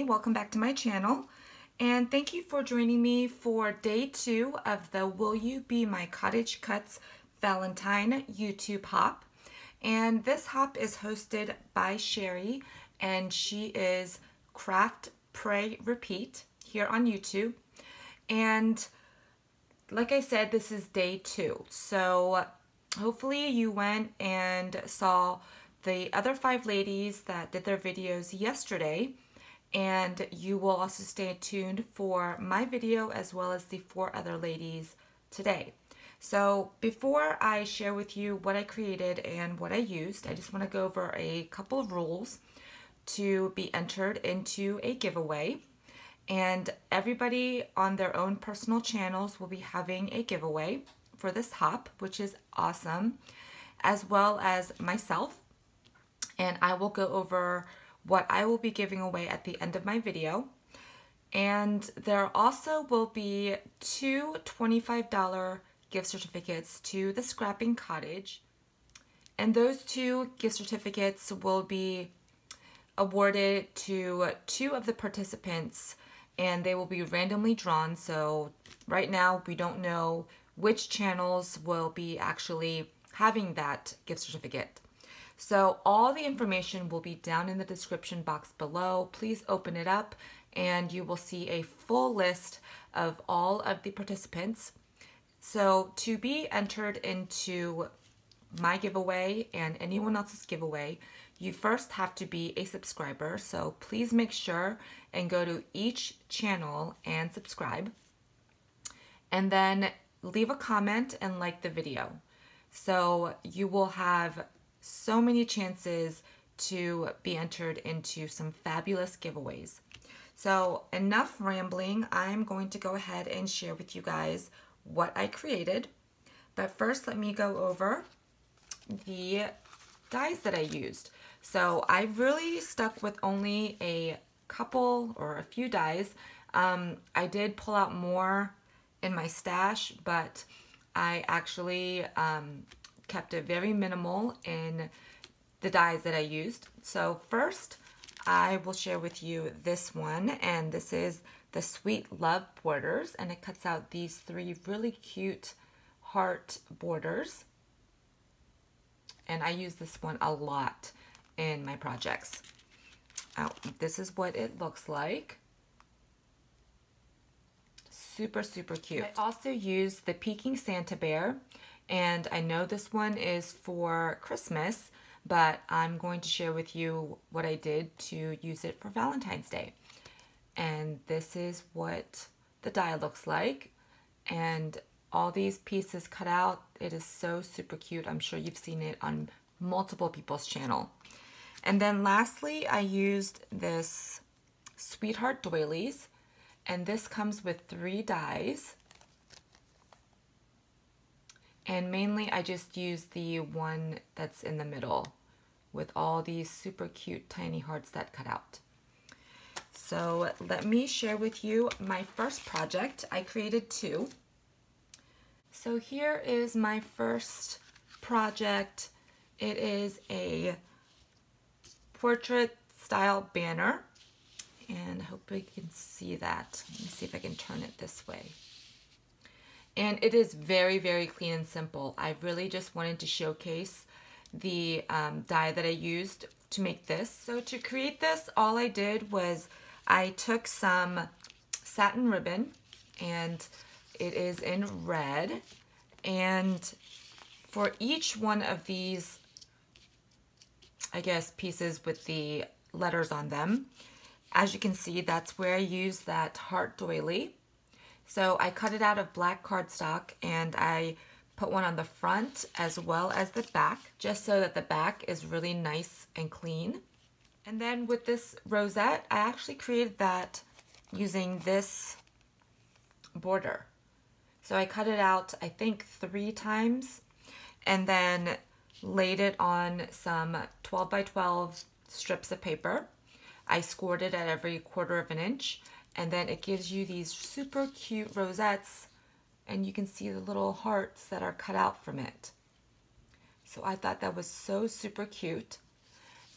welcome back to my channel, and thank you for joining me for day 2 of the Will You Be My Cottage Cutz Valentine YouTube hop. And this hop is hosted by Sherry, and she is Craft, Pray, Repeat here on YouTube. And like I said, this is day 2, so hopefully you went and saw the other 5 ladies that did their videos yesterday, and you will also stay tuned for my video as well as the 4 other ladies today. So before I share with you what I created and what I used, I just want to go over a couple of rules to be entered into a giveaway. And everybody on their own personal channels will be having a giveaway for this hop, which is awesome, as well as myself. And I will go over what I will be giving away at the end of my video. And there also will be 2 $25 gift certificates to the Scrapping Cottage. And those 2 gift certificates will be awarded to 2 of the participants, and they will be randomly drawn. So right now we don't know which channels will be actually having that gift certificate. So all the information will be down in the description box below. Please open it up and you will see a full list of all of the participants. So to be entered into my giveaway and anyone else's giveaway, you first have to be a subscriber. So please make sure and go to each channel and subscribe. And then leave a comment and like the video. So you will have so many chances to be entered into some fabulous giveaways. So enough rambling, I'm going to go ahead and share with you guys what I created. But first, let me go over the dies that I used. So I really stuck with only a couple or a few dies. I did pull out more in my stash, but I actually kept it very minimal in the dies that I used. So first, I will share with you this one, and this is the Sweet Love Borders, and it cuts out these 3 really cute heart borders. And I use this one a lot in my projects. This is what it looks like. Super, super cute. I also used the Peking Santa Bear, and I know this one is for Christmas, but I'm going to share with you what I did to use it for Valentine's Day. And this is what the die looks like. And all these pieces cut out. It is so super cute. I'm sure you've seen it on multiple people's channel. And then lastly, I used this Sweetheart Doilies. And this comes with 3 dies. And mainly I just used the one that's in the middle with all these super cute tiny hearts that cut out. So let me share with you my first project. I created 2. So here is my first project. It is a portrait style banner. And I hope you can see that. Let me see if I can turn it this way. And it is very, very clean and simple. I really just wanted to showcase the die that I used to make this. So to create this, all I did was I took some satin ribbon, and it is in red. And for each one of these, I guess, pieces with the letters on them, as you can see, that's where I used that heart doily. So I cut it out of black cardstock, and I put one on the front as well as the back, just so that the back is really nice and clean. And then with this rosette, I actually created that using this border. So I cut it out, I think 3 times, and then laid it on some 12 by 12 strips of paper. I scored it at every 1/4 inch. And then it gives you these super cute rosettes, and you can see the little hearts that are cut out from it. So I thought that was so super cute.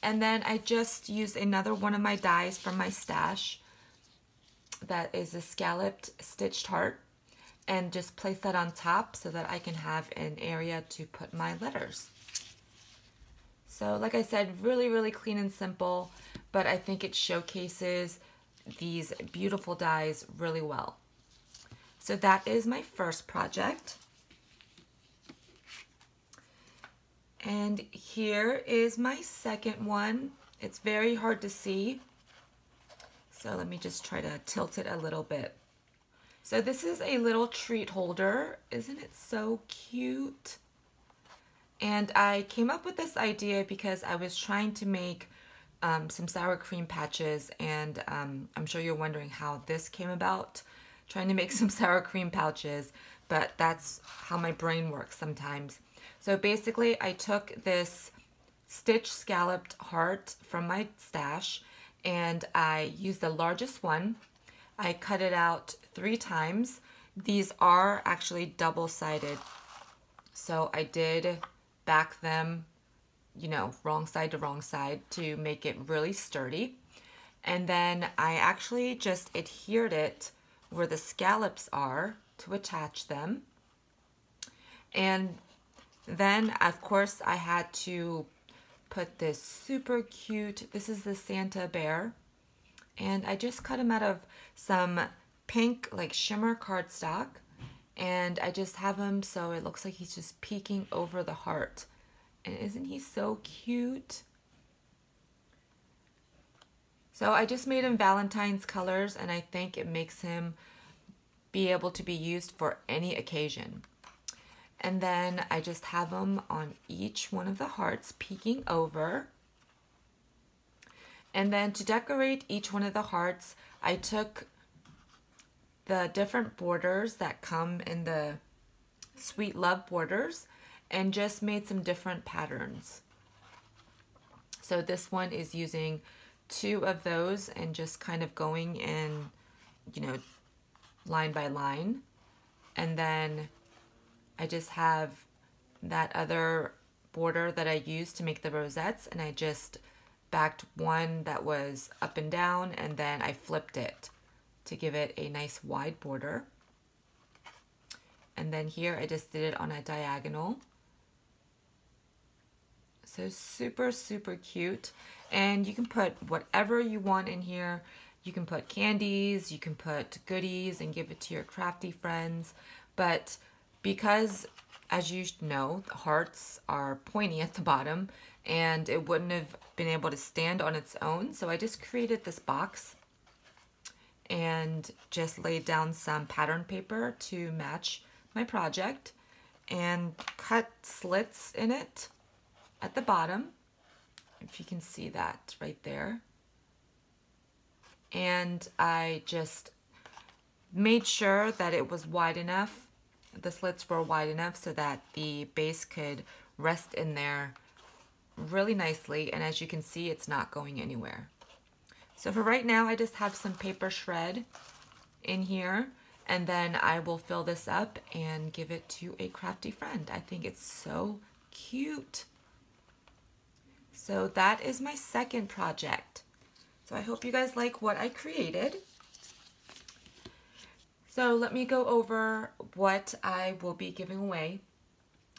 And then I just used another one of my dies from my stash. that is a scalloped stitched heart and just place that on top so that I can have an area to put my letters. So like I said, really, really clean and simple, but I think it showcases these beautiful dies really well. So that is my first project. And here is my second one. It's very hard to see, so let me just try to tilt it a little bit. So this is a little treat holder. Isn't it so cute? And I came up with this idea because I was trying to make some sour cream patches, and I'm sure you're wondering how this came about, trying to make some sour cream pouches, but that's how my brain works sometimes. So basically I took this stitch scalloped heart from my stash and I used the largest one. I cut it out 3 times. These are actually double-sided, so I did back them, you know, wrong side to wrong side to make it really sturdy. And then I actually just adhered it where the scallops are to attach them. And then of course I had to put this super cute, this is the Santa bear, and I just cut him out of some pink like shimmer cardstock, and I just have him so it looks like he's just peeking over the heart. And isn't he so cute? So I just made him Valentine's colors, and I think it makes him be able to be used for any occasion. And then I just have them on each one of the hearts peeking over. And then to decorate each one of the hearts, I took the different borders that come in the Sweet Love borders and just made some different patterns. So this one is using 2 of those and just kind of going in, you know, line by line. And then I just have that other border that I used to make the rosettes, and I just backed one that was up and down, and then I flipped it to give it a nice wide border. And then here I just did it on a diagonal. So super, super cute. And you can put whatever you want in here. You can put candies, you can put goodies and give it to your crafty friends. But because, as you know, the hearts are pointy at the bottom and it wouldn't have been able to stand on its own, so I just created this box and just laid down some pattern paper to match my project and cut slits in it at the bottom, if you can see that right there. And I just made sure that it was wide enough, the slits were wide enough so that the base could rest in there really nicely, and as you can see, it's not going anywhere. So for right now, I just have some paper shred in here, and then I will fill this up and give it to a crafty friend. I think it's so cute. So that is my second project. So I hope you guys like what I created. So let me go over what I will be giving away.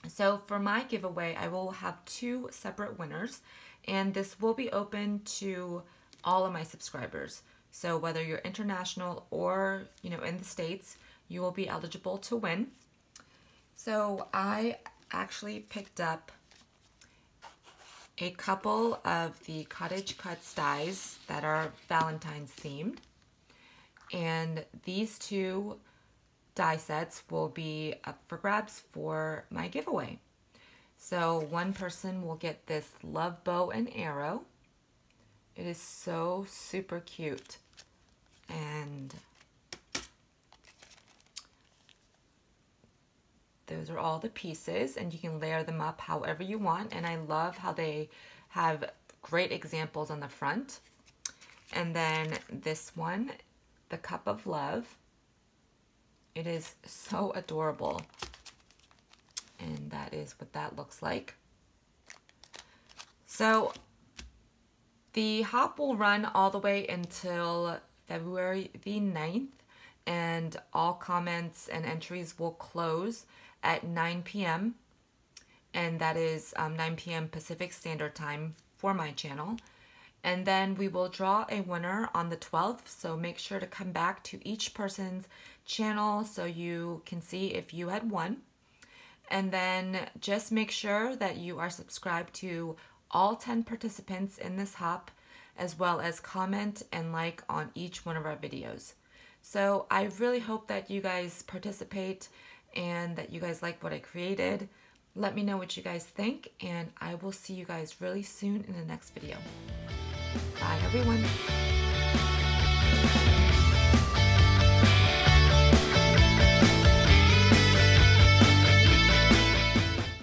So for my giveaway, I will have 2 separate winners, and this will be open to all of my subscribers. So whether you're international or, you know, in the States, you will be eligible to win. So I actually picked up a couple of the Cottage Cutz dies that are Valentine's themed. And these 2 die sets will be up for grabs for my giveaway. So one person will get this love bow and arrow. It is so super cute. And those are all the pieces, and you can layer them up however you want. And I love how they have great examples on the front. And then this one, the Cup of Love. It is so adorable. And that is what that looks like. So the hop will run all the way until February the 9th, and all comments and entries will close at 9 p.m. and that is 9 p.m. Pacific Standard Time for my channel. And then we will draw a winner on the 12th, so make sure to come back to each person's channel so you can see if you had won. And then just make sure that you are subscribed to all 10 participants in this hop, as well as comment and like on each one of our videos. So I really hope that you guys participate and that you guys like what I created. Let me know what you guys think, and I will see you guys really soon in the next video. Bye, everyone.